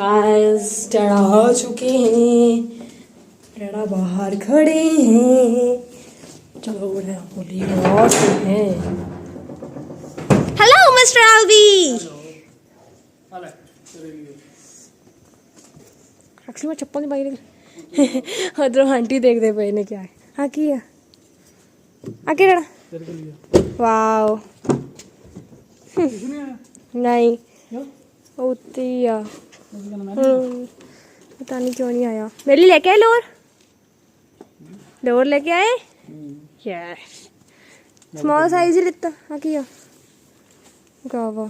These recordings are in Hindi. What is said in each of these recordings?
गाइस डैडा आ चुके हैं, डैडा बाहर खड़े हैं। चलो बोलिए और हैं। Hello mister LV. एक्चुअली मैं चप्पल नहीं पाई उधर आंटी देख दे पे ने क्या है। हाँ किया आके डैडा वाओ नहीं उतरी आ पता नहीं क्यों नहीं आया। मेरे लिए लेके आए लोअर लेके आए। यस स्मॉल साइज ही लेता। हाँ किया गावा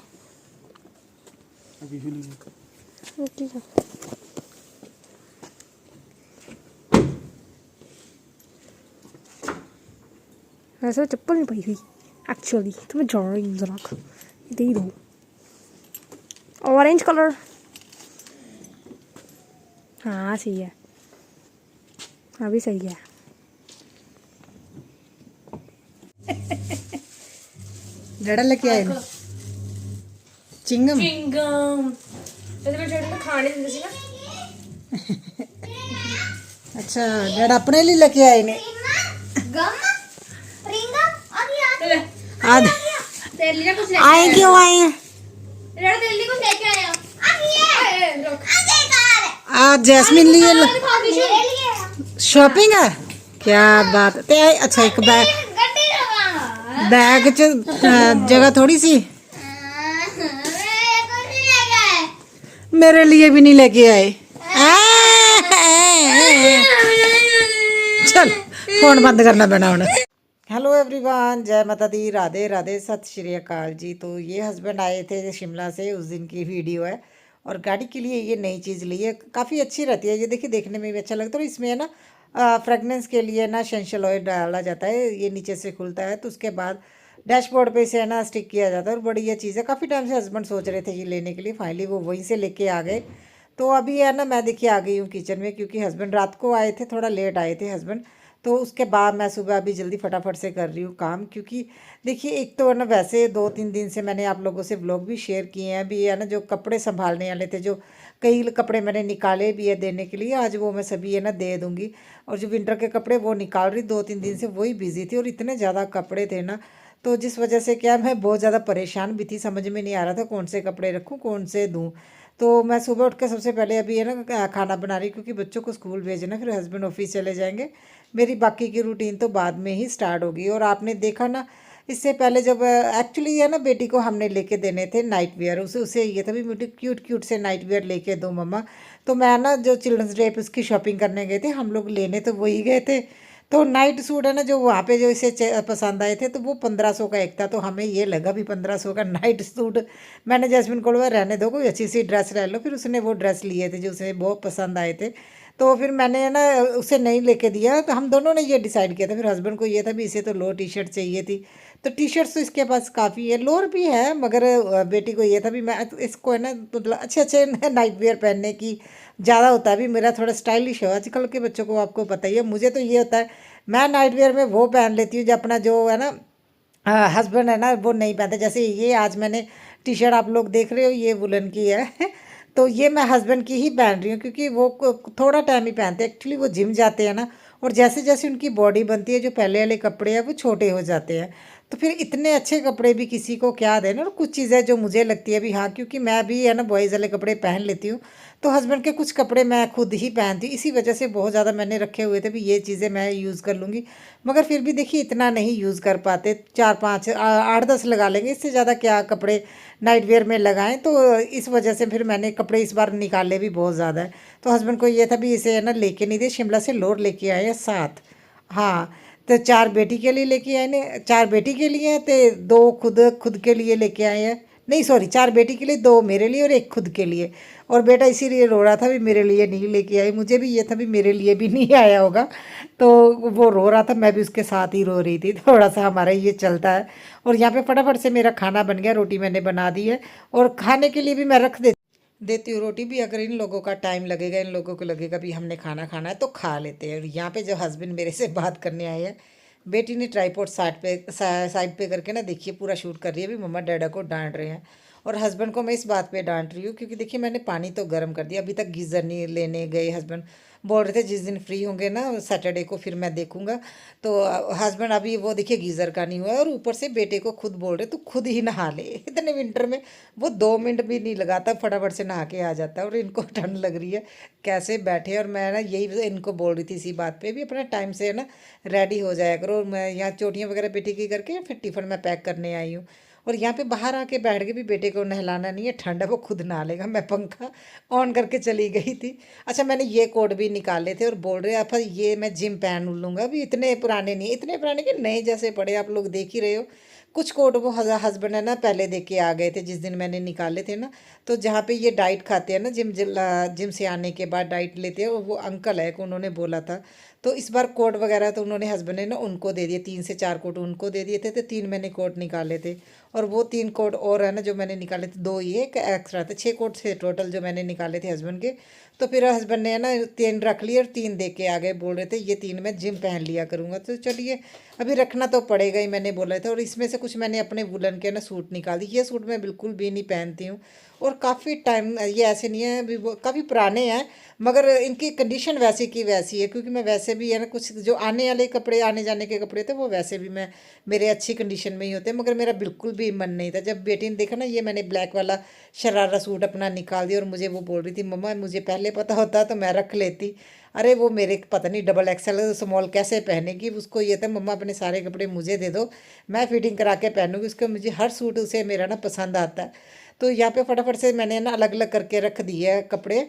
वैसे चप्पल नहीं पाई हुई एक्चुअली, तो मैं जा रही हूँ जरा दे दो। ऑरेंज कलर हाँ सही है, हाँ भी सही है। डैडा लेके आए ना चिंगम खाने दिंदे सी ना। अच्छा डैडा अपने लिए लेके आए ने आए क्यों आए हैं? आज जैस्मिन लिए शॉपिंग है क्या बात ते अच्छा एक बैग च जगह थोड़ी सी मेरे लिए भी नहीं लेके आए। चल फोन बंद करना पैना हुन। हेलो एवरीवन, जय माता दी, राधे राधे, सत श्री अकाल जी। तो ये हस्बैंड आए थे शिमला से, उस दिन की वीडियो है। और गाड़ी के लिए ये नई चीज़ ली है, काफ़ी अच्छी रहती है ये। देखिए देखने में भी अच्छा लगता है। और इसमें है ना फ्रेगनेंस के लिए ना एसेंशियल ऑयल डाला जाता है। ये नीचे से खुलता है तो उसके बाद डैशबोर्ड पे से है ना स्टिक किया जाता है। और बड़ी ये चीज़ है, काफ़ी टाइम से हस्बैंड सोच रहे थे ये लेने के लिए, फाइनली वो वहीं से लेके आ गए। तो अभी है ना मैं देखिए आ गई हूँ किचन में, क्योंकि हस्बैंड रात को आए थे, थोड़ा लेट आए थे हस्बैंड। तो उसके बाद मैं सुबह अभी जल्दी फटाफट से कर रही हूँ काम, क्योंकि देखिए एक तो है ना वैसे 2-3 दिन से मैंने आप लोगों से व्लॉग भी शेयर किए हैं। अभी है ना जो कपड़े संभालने वाले थे, जो कई कपड़े मैंने निकाले भी है देने के लिए, आज वो मैं सभी है ना दे दूँगी। और जो विंटर के कपड़े वो निकाल रही, 2-3 दिन से वही बिजी थी। और इतने ज़्यादा कपड़े थे ना, तो जिस वजह से क्या मैं बहुत ज़्यादा परेशान भी थी, समझ में नहीं आ रहा था कौन से कपड़े रखूँ कौन से दूँ। तो मैं सुबह उठ के सबसे पहले अभी है ना खाना बना रही, क्योंकि बच्चों को स्कूल भेजना, फिर हस्बैंड ऑफिस चले जाएंगे। मेरी बाकी की रूटीन तो बाद में ही स्टार्ट होगी। और आपने देखा ना इससे पहले जब एक्चुअली है ना बेटी को हमने लेके देने थे नाइट वेयर, उसे उसे ये था भी मुझे क्यूट क्यूट से नाइट वेयर लेके दो मम्मा। तो मैं ना जो चिल्ड्रंस डे पे उसकी शॉपिंग करने गए थे हम लोग, लेने तो वही गए थे। तो नाइट सूट है ना जो वहाँ पे जो इसे पसंद आए थे, तो वो 1500 का एक था। तो हमें ये लगा भी 1500 का नाइट सूट। मैंने जैस्मिन को बोला रहने दो, कोई अच्छी सी ड्रेस रह लो। फिर उसने वो ड्रेस लिए थे जो उसे बहुत पसंद आए थे। तो फिर मैंने ना उसे नहीं लेके दिया। तो हम दोनों ने ये डिसाइड किया था। फिर हस्बैंड को ये था भी इसे तो लो टी शर्ट चाहिए थी। तो टी शर्ट्स तो इसके पास काफ़ी है, लोअर भी है, मगर बेटी को ये था भी मैं इसको है ना मतलब अच्छे अच्छे नाइट वेयर पहनने की ज़्यादा होता है। भी मेरा थोड़ा स्टाइलिश हो, आजकल के बच्चों को आपको पता ही है। मुझे तो ये होता है मैं नाइट वेयर में वो पहन लेती हूँ जो अपना जो है ना हस्बैंड है ना वो नहीं पहनते। जैसे ये आज मैंने टी शर्ट आप लोग देख रहे हो, ये वुलन की है तो ये मैं हस्बैंड की ही पहन रही हूँ, क्योंकि वो थोड़ा टाइम ही पहनते हैं। एक्चुअली वो जिम जाते हैं ना, और जैसे जैसे उनकी बॉडी बनती है जो पहले वाले कपड़े हैं वो छोटे हो जाते हैं। तो फिर इतने अच्छे कपड़े भी किसी को क्या देना। और कुछ चीज़ें जो मुझे लगती है भी हाँ, क्योंकि मैं भी है ना बॉयज़ वाले कपड़े पहन लेती हूँ, तो हस्बैंड के कुछ कपड़े मैं खुद ही पहनती हूँ। इसी वजह से बहुत ज़्यादा मैंने रखे हुए थे भी ये चीज़ें मैं यूज़ कर लूँगी। मगर फिर भी देखिए इतना नहीं यूज़ कर पाते, 4-5 8-10 लगा लेंगे, इससे ज़्यादा क्या कपड़े नाइट वेयर में लगाएं। तो इस वजह से फिर मैंने कपड़े इस बार निकाले भी बहुत ज़्यादा है। तो हस्बैंड को ये था भी इसे है ना लेके नहीं दे, शिमला से लोअर लेके आए हैं 7। हाँ तो 4 बेटी के लिए लेके आए ने, 4 बेटी के लिए तो 2 खुद खुद के लिए लेके आए हैं। नहीं सॉरी, 4 बेटी के लिए, 2 मेरे लिए और 1 खुद के लिए। और बेटा इसीलिए रो रहा था भी मेरे लिए नहीं लेके आई। मुझे भी ये था भी मेरे लिए भी नहीं आया होगा, तो वो रो रहा था, मैं भी उसके साथ ही रो रही थी। थोड़ा सा हमारा ये चलता है। और यहाँ पे फटाफट से मेरा खाना बन गया, रोटी मैंने बना दी है। और खाने के लिए भी मैं रख देती हूँ रोटी भी। अगर इन लोगों का टाइम लगेगा, इन लोगों को लगेगा भी हमने खाना खाना है तो खा लेते हैं। और यहाँ पे जो हस्बैंड मेरे से बात करने आए हैं, बेटी ने ट्राईपोड साइड पे करके ना देखिए पूरा शूट कर रही है भी मम्मा डैडा को डांट रहे हैं। और हस्बैंड को मैं इस बात पे डांट रही हूँ क्योंकि देखिए मैंने पानी तो गर्म कर दिया, अभी तक गीज़र नहीं लेने गए हस्बैंड। बोल रहे थे जिस दिन फ्री होंगे ना सैटरडे को फिर मैं देखूंगा। तो हस्बैंड अभी वो देखिए गीज़र का नहीं हुआ है, और ऊपर से बेटे को खुद बोल रहे तो खुद ही नहा ले। इतने विंटर में वो 2 मिनट भी नहीं लगाता, फटाफट से नहा के आ जाता है, और इनको ठंड लग रही है कैसे बैठे। और मैं ना यही इनको बोल रही थी इसी बात पे भी अपना टाइम से है ना रेडी हो जाया करो। और मैं यहाँ चोटियाँ वगैरह बेटी की करके फिर टिफ़िन में पैक करने आई हूँ। और यहाँ पे बाहर आके बैठ के भी बेटे को नहलाना नहीं है, ठंड है वो खुद नहा लेगा। मैं पंखा ऑन करके चली गई थी। अच्छा मैंने ये कोट भी निकाले थे और बोल रहे आप ये मैं जिम पहन लूँगा, अभी इतने पुराने नहीं, इतने पुराने कि नए जैसे पड़े, आप लोग देख ही रहे हो। कुछ कोट वो हस्बैंड है ना पहले दे के आ गए थे जिस दिन मैंने निकाले थे ना। तो जहाँ पे ये डाइट खाते हैं ना जिम से आने के बाद डाइट लेते हैं, वो अंकल है को उन्होंने बोला था। तो इस बार कोट वगैरह तो उन्होंने हस्बैंड ने ना उनको दे दिए, 3 से 4 कोट उनको दे दिए थे, तो 3 मैंने कोट निकाले थे। और वो 3 कोट और है ना जो मैंने निकाले थे, 2 ये एक एक्स्ट्रा थे, 6 कोट थे टोटल जो मैंने निकाले थे हस्बैंड के। तो फिर हस्बैंड ने है ना 3 रख लिए और 3 दे के आ गए, बोल रहे थे ये 3 मैं जिम पहन लिया करूँगा। तो चलिए अभी रखना तो पड़ेगा ही, मैंने बोला था। और इसमें से कुछ मैंने अपने वुलन के ना सूट निकाल दी, ये सूट मैं बिल्कुल भी नहीं पहनती हूँ। और काफ़ी टाइम ये ऐसे नहीं है अभी, वो काफ़ी पुराने हैं, मगर इनकी कंडीशन वैसी की वैसी है। क्योंकि मैं वैसे भी है ना कुछ जो आने वाले कपड़े आने जाने के कपड़े थे वो वैसे भी मैं मेरे अच्छी कंडीशन में ही होते हैं, मगर मेरा बिल्कुल भी मन नहीं था। जब बेटी ने देखा ना ये मैंने ब्लैक वाला शरारा सूट अपना निकाल दिया, और मुझे वो बोल रही थी मम्मा मुझे पहले पता होता तो मैं रख लेती। अरे वो मेरे पता नहीं डबल एक्सेल स्मॉल कैसे पहनेगी, उसको ये था मम्मा अपने सारे कपड़े मुझे दे दो, मैं फिटिंग करा के पहनूंगी, उसको मुझे हर सूट उसे मेरा ना पसंद आता है। तो यहाँ पे फटाफट से मैंने ना अलग अलग करके रख दिए है कपड़े।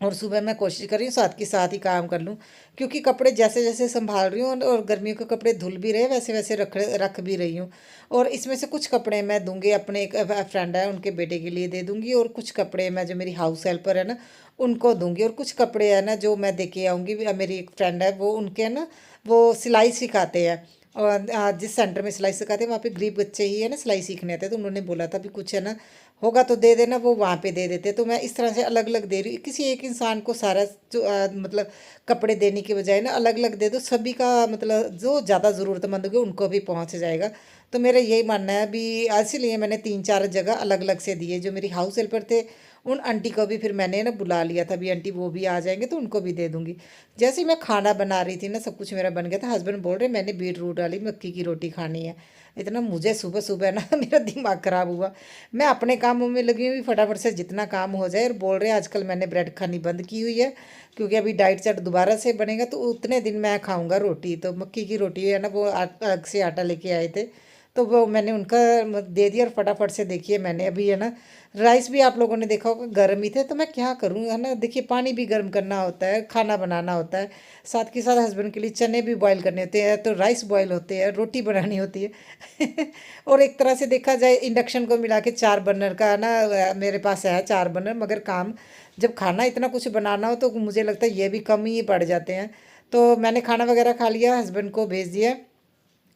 और सुबह मैं कोशिश कर रही हूँ साथ के साथ ही काम कर लूँ, क्योंकि कपड़े जैसे जैसे संभाल रही हूँ और गर्मियों के कपड़े धुल भी रहे वैसे वैसे रख रख भी रही हूँ। और इसमें से कुछ कपड़े मैं दूंगी, अपने एक फ्रेंड है उनके बेटे के लिए दे दूंगी, और कुछ कपड़े मैं जो मेरी हाउस हेल्पर है ना उनको दूंगी, और कुछ कपड़े है ना जो मैं दे के आऊँगी। मेरी एक फ्रेंड है वो उनके है ना वो सिलाई सिखाते हैं, और जिस सेंटर में सिलाई सिखाते हैं वहाँ पे गरीब बच्चे ही है ना सिलाई सीखने आते हैं। तो उन्होंने बोला था भी कुछ है ना होगा तो दे देना, वो वहाँ पे दे देते। तो मैं इस तरह से अलग अलग दे रही हूँ, किसी एक इंसान को सारा जो मतलब कपड़े देने के बजाय ना अलग अलग दे दो, सभी का मतलब जो ज़्यादा ज़रूरतमंद होगी उनको भी पहुँच जाएगा। तो मेरा यही मानना है अभी, इसीलिए मैंने 3-4 जगह अलग अलग से दिए। जो मेरी हाउस हेल्पर थे उन आंटी को भी फिर मैंने ना बुला लिया था, भी आंटी वो भी आ जाएंगे तो उनको भी दे दूंगी। जैसे ही मैं खाना बना रही थी ना सब कुछ मेरा बन गया था, हस्बैंड बोल रहे मैंने बीट रूट वाली मक्की की रोटी खानी है। इतना मुझे सुबह सुबह ना मेरा दिमाग ख़राब हुआ। मैं अपने कामों में लगी हुई फटाफट से जितना काम हो जाए, और बोल रहे हैं आजकल मैंने ब्रेड खानी बंद की हुई है क्योंकि अभी डाइट चार्ट दोबारा से बनेगा तो उतने दिन मैं खाऊंगा रोटी। तो मक्की की रोटी है ना वो अलग से आटा लेके आए थे, तो वो मैंने उनका दे दिया। और फटाफट से देखिए मैंने अभी है ना राइस भी आप लोगों ने देखा होगा गर्म ही थे, तो मैं क्या करूँ है ना। देखिए पानी भी गर्म करना होता है, खाना बनाना होता है, साथ के साथ हस्बैंड के लिए चने भी बॉईल करने होते हैं, तो राइस बॉईल होते हैं, रोटी बनानी होती है। और एक तरह से देखा जाए इंडक्शन को मिला के 4 बर्नर का ना मेरे पास है 4 बर्नर, मगर काम जब खाना इतना कुछ बनाना हो तो मुझे लगता है ये भी कम ही पड़ जाते हैं। तो मैंने खाना वगैरह खा लिया, हस्बैंड को भेज दिया,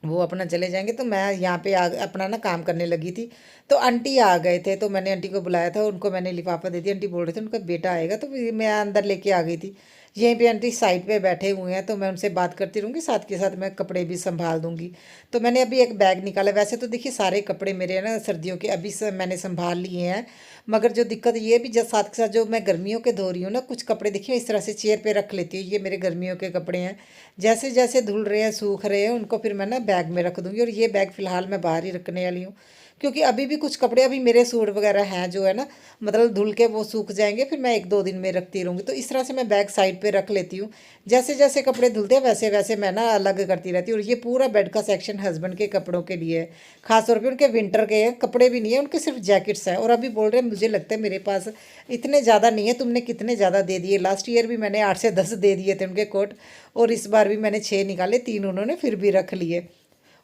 वो अपना चले जाएंगे। तो मैं यहाँ पे अपना ना काम करने लगी थी। तो आंटी आ गए थे तो मैंने आंटी को बुलाया था, उनको मैंने लिफाफा दे दिया। आंटी बोल रहे थे उनका बेटा आएगा, तो फिर मैं अंदर लेके आ गई थी। यहीं पे आंटी साइड पे बैठे हुए हैं, तो मैं उनसे बात करती रहूँगी, साथ के साथ मैं कपड़े भी संभाल दूँगी। तो मैंने अभी एक बैग निकाला, वैसे तो देखिए सारे कपड़े मेरे ना सर्दियों के अभी से मैंने संभाल लिए हैं, मगर जो दिक्कत ये भी जब साथ के साथ जो मैं गर्मियों के धो रही हूँ ना कुछ कपड़े देखिए इस तरह से चेयर पे रख लेती हूँ, ये मेरे गर्मियों के कपड़े हैं। जैसे जैसे धुल रहे हैं सूख रहे हैं उनको फिर मैं ना बैग में रख दूँगी। और ये बैग फ़िलहाल मैं बाहर ही रखने वाली हूँ, क्योंकि अभी भी कुछ कपड़े अभी मेरे सूट वगैरह हैं जो है ना मतलब धुल के वो सूख जाएंगे, फिर मैं 1-2 दिन में रखती रहूँगी। तो इस तरह से मैं बैग साइड पे रख लेती हूँ, जैसे जैसे कपड़े धुलते हैं वैसे वैसे मैं ना अलग करती रहती हूँ। और ये पूरा बेड का सेक्शन हस्बैंड के कपड़ों के लिए है, खासतौर पर उनके विंटर के कपड़े भी नहीं है, उनके सिर्फ जैकेट्स हैं। और अभी बोल रहे हैं मुझे लगता है मेरे पास इतने ज़्यादा नहीं है, तुमने कितने ज़्यादा दे दिए, लास्ट ईयर भी मैंने 8 से 10 दे दिए थे उनके कोट, और इस बार भी मैंने 6 निकाले, 3 उन्होंने फिर भी रख लिए।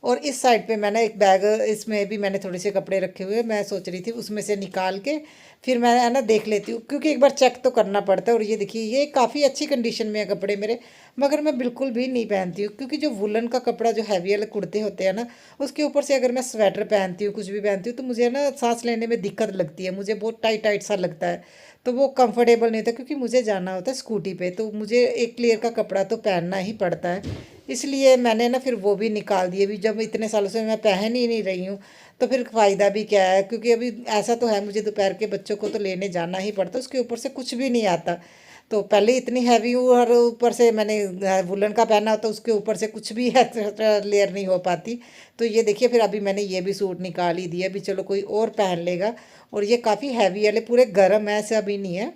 और इस साइड पे मैंने एक बैग, इसमें भी मैंने थोड़े से कपड़े रखे हुए, मैं सोच रही थी उसमें से निकाल के फिर मैं है ना देख लेती हूँ, क्योंकि एक बार चेक तो करना पड़ता है। और ये देखिए ये काफ़ी अच्छी कंडीशन में है कपड़े मेरे, मगर मैं बिल्कुल भी नहीं पहनती हूँ, क्योंकि जो वुलन का कपड़ा जो हैवी वाले कुर्ते होते हैं ना उसके ऊपर से अगर मैं स्वेटर पहनती हूँ कुछ भी पहनती हूँ तो मुझे ना सांस लेने में दिक्कत लगती है, मुझे बहुत टाइट टाइट सा लगता है, तो वो कंफर्टेबल नहीं होता। क्योंकि मुझे जाना होता है स्कूटी पे, तो मुझे एक लेयर का कपड़ा तो पहनना ही पड़ता है। इसलिए मैंने ना फिर वो भी निकाल दिए। भी जब इतने सालों से मैं पहन ही नहीं रही हूँ तो फिर फ़ायदा भी क्या है, क्योंकि अभी ऐसा तो है मुझे दोपहर के बच्चों को तो लेने जाना ही पड़ता, उसके ऊपर से कुछ भी नहीं आता। तो पहले इतनी हैवी हूँ और ऊपर से मैंने वुलन का पहना होता, उसके ऊपर से कुछ भी एक्स्ट्रा लेयर नहीं हो पाती। तो ये देखिए फिर अभी मैंने ये भी सूट निकाल ही दिया, अभी चलो कोई और पहन लेगा। और ये काफ़ी हैवी वाले पूरे गर्म है, ऐसा भी नहीं है,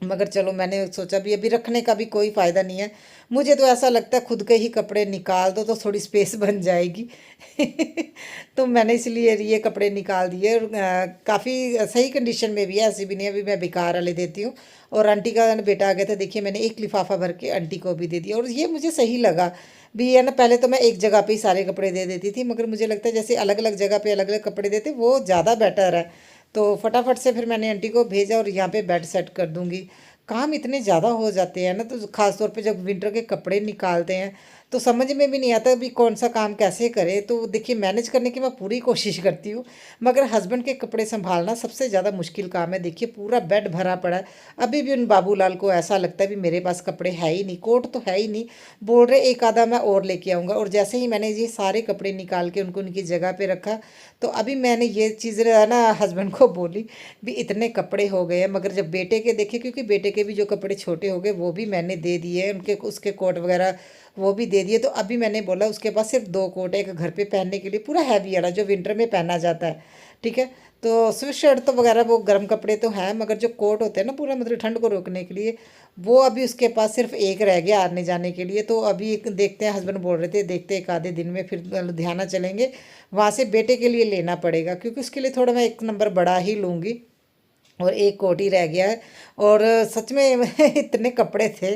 मगर चलो मैंने सोचा भी अभी रखने का भी कोई फ़ायदा नहीं है। मुझे तो ऐसा लगता है खुद के ही कपड़े निकाल दो तो थोड़ी स्पेस बन जाएगी। तो मैंने इसलिए ये कपड़े निकाल दिए और काफ़ी सही कंडीशन में भी है, ऐसी भी नहीं है। अभी मैं बेकार वाले देती हूँ। और आंटी का बेटा आ गया था, देखिए मैंने एक लिफाफा भर के आंटी को भी दे दिया। और ये मुझे सही लगा भी है ना, पहले तो मैं एक जगह पे ही सारे कपड़े दे देती थी, मगर मुझे लगता है जैसे अलग अलग जगह पे अलग अलग कपड़े देते वो ज़्यादा बेटर है। तो फटाफट से फिर मैंने आंटी को भेजा और यहाँ पे बेड सेट कर दूँगी। काम इतने ज़्यादा हो जाते हैं ना, तो ख़ास तौर पे जब विंटर के कपड़े निकालते हैं तो समझ में भी नहीं आता भी कौन सा काम कैसे करें। तो देखिए मैनेज करने की मैं पूरी कोशिश करती हूँ, मगर हस्बैंड के कपड़े संभालना सबसे ज़्यादा मुश्किल काम है। देखिए पूरा बेड भरा पड़ा है, अभी भी उन बाबूलाल को ऐसा लगता है भी मेरे पास कपड़े है ही नहीं, कोट तो है ही नहीं। बोल रहे एक आधा मैं और लेके आऊँगा। और जैसे ही मैंने ये सारे कपड़े निकाल के उनको उनकी जगह पे रखा, तो अभी मैंने ये चीज़ ना हस्बैंड को बोली भी इतने कपड़े हो गए हैं। मगर जब बेटे के देखे, क्योंकि बेटे के भी जो कपड़े छोटे हो गए वो भी मैंने दे दिए, उनके उसके कोट वगैरह वो भी दे दिए। तो अभी मैंने बोला उसके पास सिर्फ 2 कोट है, एक घर पे पहनने के लिए पूरा हैवी वाला जो विंटर में पहना जाता है, ठीक है। तो स्वेट शर्ट तो वगैरह वो गर्म कपड़े तो हैं, मगर जो कोट होते हैं ना पूरा मतलब ठंड को रोकने के लिए, वो अभी उसके पास सिर्फ एक रह गया आने जाने के लिए। तो अभी एक देखते हैं, हस्बैंड बोल रहे थे देखते एक आधे दिन में फिर लुधियाना चलेंगे, वहाँ से बेटे के लिए लेना पड़ेगा, क्योंकि उसके लिए थोड़ा मैं एक नंबर बड़ा ही लूँगी। और एक कोट ही रह गया है। और सच में इतने कपड़े थे,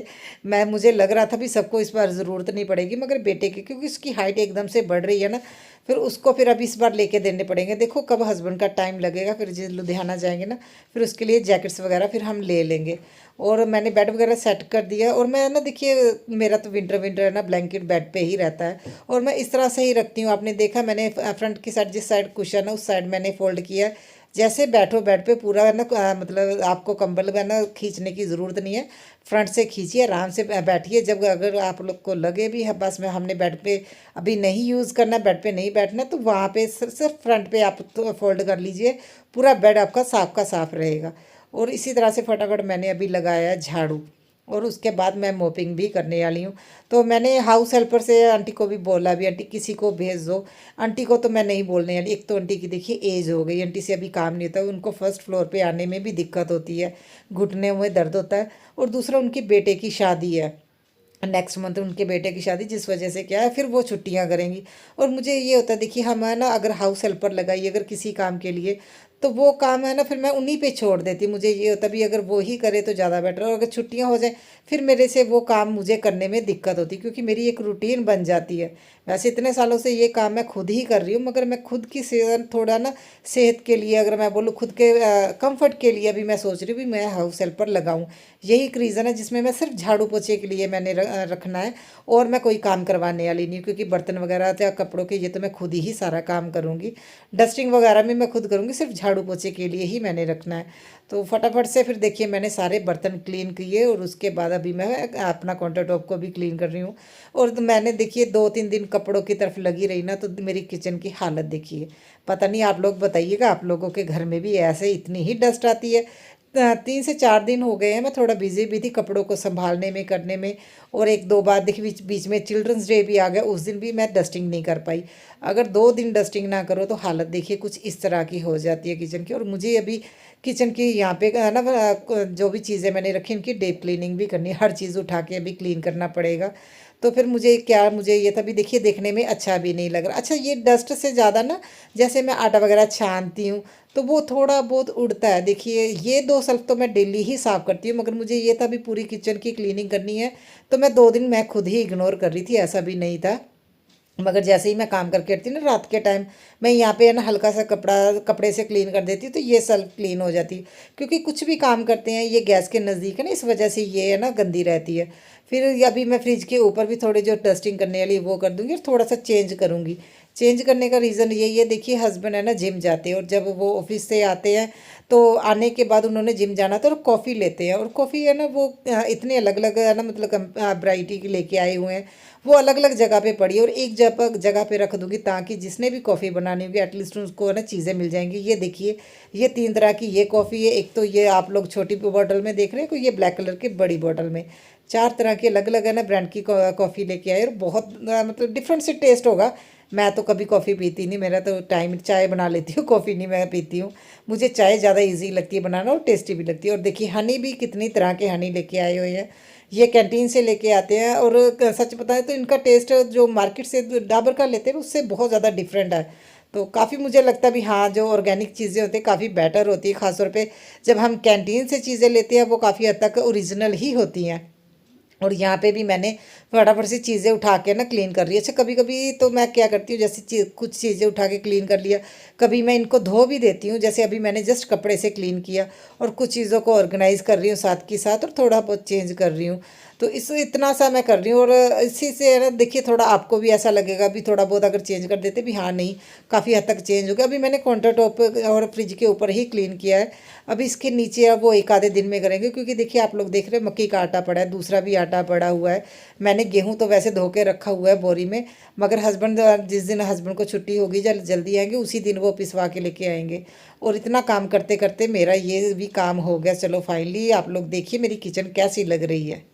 मैं मुझे लग रहा था भी सबको इस बार ज़रूरत नहीं पड़ेगी, मगर बेटे की क्योंकि उसकी हाइट एकदम से बढ़ रही है ना, फिर उसको फिर अभी इस बार लेके देने पड़ेंगे। देखो कब हस्बैंड का टाइम लगेगा, फिर जिस लुधियाना जाएंगे ना फिर उसके लिए जैकेट्स वगैरह फिर हम ले लेंगे। और मैंने बेड वगैरह सेट कर दिया। और मैं ना देखिए मेरा तो विंटर विंटर है ना, ब्लैंकेट बेड पे ही रहता है और मैं इस तरह से ही रखती हूँ। आपने देखा मैंने फ्रंट की साइड जिस साइड कुशन है उस साइड मैंने फोल्ड किया, जैसे बैठो बेड पे पूरा है ना मतलब आपको कंबल है ना खींचने की ज़रूरत नहीं है। फ्रंट से खींचिए, आराम से बैठिए। जब अगर आप लोग को लगे भी है बस में हमने बेड पे अभी नहीं यूज़ करना, बेड पे नहीं बैठना, तो वहाँ पे सिर्फ फ्रंट पे आप तो फोल्ड कर लीजिए, पूरा बेड आपका साफ का साफ रहेगा। और इसी तरह से फटाफट मैंने अभी लगाया है झाड़ू, और उसके बाद मैं मोपिंग भी करने वाली हूँ। तो मैंने हाउस हेल्पर से आंटी को भी बोला भी आंटी किसी को भेज दो। आंटी को तो मैं नहीं बोलने वाली, एक तो आंटी की देखिए एज हो गई, आंटी से अभी काम नहीं होता, उनको फर्स्ट फ्लोर पे आने में भी दिक्कत होती है, घुटने में दर्द होता है। और दूसरा उनके बेटे की शादी है नेक्स्ट मंथ, उनके बेटे की शादी, जिस वजह से क्या है फिर वो छुट्टियां करेंगी। और मुझे ये होता है देखिए हम है ना अगर हाउस हेल्पर लगाइए अगर किसी काम के लिए, तो वो काम है ना फिर मैं उन्हीं पे छोड़ देती। मुझे ये होता भी अगर वो ही करे तो ज़्यादा बेटर, और अगर छुट्टियां हो जाए फिर मेरे से वो काम मुझे करने में दिक्कत होती, क्योंकि मेरी एक रूटीन बन जाती है। वैसे इतने सालों से ये काम मैं खुद ही कर रही हूँ, मगर मैं खुद की सेहत थोड़ा ना सेहत के लिए अगर मैं बोलूँ खुद के कंफर्ट के लिए अभी मैं सोच रही हूँ भी मैं हाउस हेल्पर लगाऊँ। यही एक रीज़न है जिसमें मैं सिर्फ झाड़ू पोछे के लिए मैंने रखना है, और मैं कोई काम करवाने वाली नहीं हूँ, क्योंकि बर्तन वगैरह या कपड़ों के ये तो मैं खुद ही सारा काम करूँगी, डस्टिंग वगैरह भी मैं खुद करूँगी, सिर्फ झाड़ू पोछे के लिए ही मैंने रखना है। तो फटाफट से फिर देखिए मैंने सारे बर्तन क्लीन किए, और उसके बाद अभी मैं अपना काउंटर टॉप को भी क्लीन कर रही हूँ। और तो मैंने देखिए 2-3 दिन कपड़ों की तरफ लगी रही ना, तो मेरी किचन की हालत देखिए। पता नहीं आप लोग बताइएगा आप लोगों के घर में भी ऐसे इतनी ही डस्ट आती है। 3 से 4 दिन हो गए हैं मैं थोड़ा बिजी भी थी कपड़ों को संभालने में करने में। और 1-2 बार देखिए बीच बीच में चिल्ड्रंस डे भी आ गया, उस दिन भी मैं डस्टिंग नहीं कर पाई। अगर 2 दिन डस्टिंग ना करो तो हालत देखिए कुछ इस तरह की हो जाती है किचन की। और मुझे अभी किचन की यहाँ पे ना जो भी चीज़ें मैंने रखी उनकी डीप क्लीनिंग भी करनी है, हर चीज़ उठा के अभी क्लीन करना पड़ेगा। तो फिर मुझे ये था भी देखिए देखने में अच्छा भी नहीं लग रहा। अच्छा ये डस्ट से ज़्यादा ना जैसे मैं आटा वगैरह छानती हूँ तो वो थोड़ा बहुत उड़ता है। देखिए ये 2 शेल्फ तो मैं डेली ही साफ़ करती हूँ, मगर मुझे ये था भी पूरी किचन की क्लीनिंग करनी है, तो मैं 2 दिन मैं खुद ही इग्नोर कर रही थी, ऐसा भी नहीं था। मगर जैसे ही मैं काम करके हटती हूँ ना रात के टाइम, मैं यहाँ पे है ना हल्का सा कपड़े से क्लीन कर देती हूँ, तो ये सेल्फ क्लीन हो जाती है। क्योंकि कुछ भी काम करते हैं ये गैस के नज़दीक है ना, इस वजह से ये है ना गंदी रहती है। फिर अभी मैं फ्रिज के ऊपर भी थोड़ी जो डस्टिंग करने वाली वो कर दूँगी, और थोड़ा सा चेंज करूँगी। चेंज करने का रीज़न यही है, देखिए हस्बैंड है ना जिम जाते हैं, और जब वो ऑफिस से आते हैं तो आने के बाद उन्होंने जिम जाना था और कॉफ़ी लेते हैं, और कॉफ़ी है ना वो इतने अलग अलग है ना, मतलब वैरायटी की लेके आए हुए हैं। वो अलग अलग जगह पे पड़ी है और एक जगह पे रख दूंगी ताकि जिसने भी कॉफ़ी बनानी होगी एटलीस्ट उसको है ना चीज़ें मिल जाएंगी। ये देखिए, ये 3 तरह की ये कॉफ़ी है। एक तो ये आप लोग छोटी बॉटल में देख रहे हैं, कोई ये ब्लैक कलर की बड़ी बॉटल में। 4 तरह की अलग अलग है ना ब्रांड की कॉफ़ी लेके आए, और बहुत मतलब डिफरेंट से टेस्ट होगा। मैं तो कभी कॉफ़ी पीती नहीं, मेरा तो टाइम, चाय बना लेती हूँ, कॉफ़ी नहीं मैं पीती हूँ। मुझे चाय ज़्यादा इजी लगती है बनाना और टेस्टी भी लगती है। और देखिए हनी भी कितनी तरह के हनी लेके आए हुए हैं, ये कैंटीन से लेके आते हैं। और सच बताएं तो इनका टेस्ट जो मार्केट से डाबर का लेते हैं उससे बहुत ज़्यादा डिफरेंट है। तो काफ़ी मुझे लगता है भी हाँ, जो ऑर्गेनिक चीज़ें होती हैं काफ़ी बेटर होती है, ख़ासतौर पे जब हम कैंटीन से चीज़ें लेते हैं वो काफ़ी हद तक ओरिजिनल ही होती हैं। और यहाँ पे भी मैंने फटाफट से चीज़ें उठा के ना क्लीन कर रही है। अच्छा, कभी कभी तो मैं क्या करती हूँ, जैसे कुछ चीज़ें उठा के क्लीन कर लिया, कभी मैं इनको धो भी देती हूँ। जैसे अभी मैंने जस्ट कपड़े से क्लीन किया और कुछ चीज़ों को ऑर्गेनाइज़ कर रही हूँ साथ के साथ, और थोड़ा बहुत चेंज कर रही हूँ। तो इस इतना सा मैं कर रही हूँ। और इसी से है ना, देखिए थोड़ा आपको भी ऐसा लगेगा भी थोड़ा बहुत अगर चेंज कर देते भी, हाँ नहीं काफ़ी हद तक चेंज हो गया। अभी मैंने काउंटर टॉप और फ्रिज के ऊपर ही क्लीन किया है। अभी इसके नीचे अब वो एक आधे दिन में करेंगे, क्योंकि देखिए आप लोग देख रहे हैं मक्की का आटा पड़ा है, दूसरा भी आटा पड़ा हुआ है। मैंने गेहूं तो वैसे धो के रखा हुआ है बोरी में, मगर हस्बैंड जिस दिन हस्बैंड को छुट्टी होगी जल्दी आएंगे उसी दिन वो पिसवा के लेके आएंगे। और इतना काम करते करते मेरा ये भी काम हो गया। चलो फाइनली आप लोग देखिए मेरी किचन कैसी लग रही है।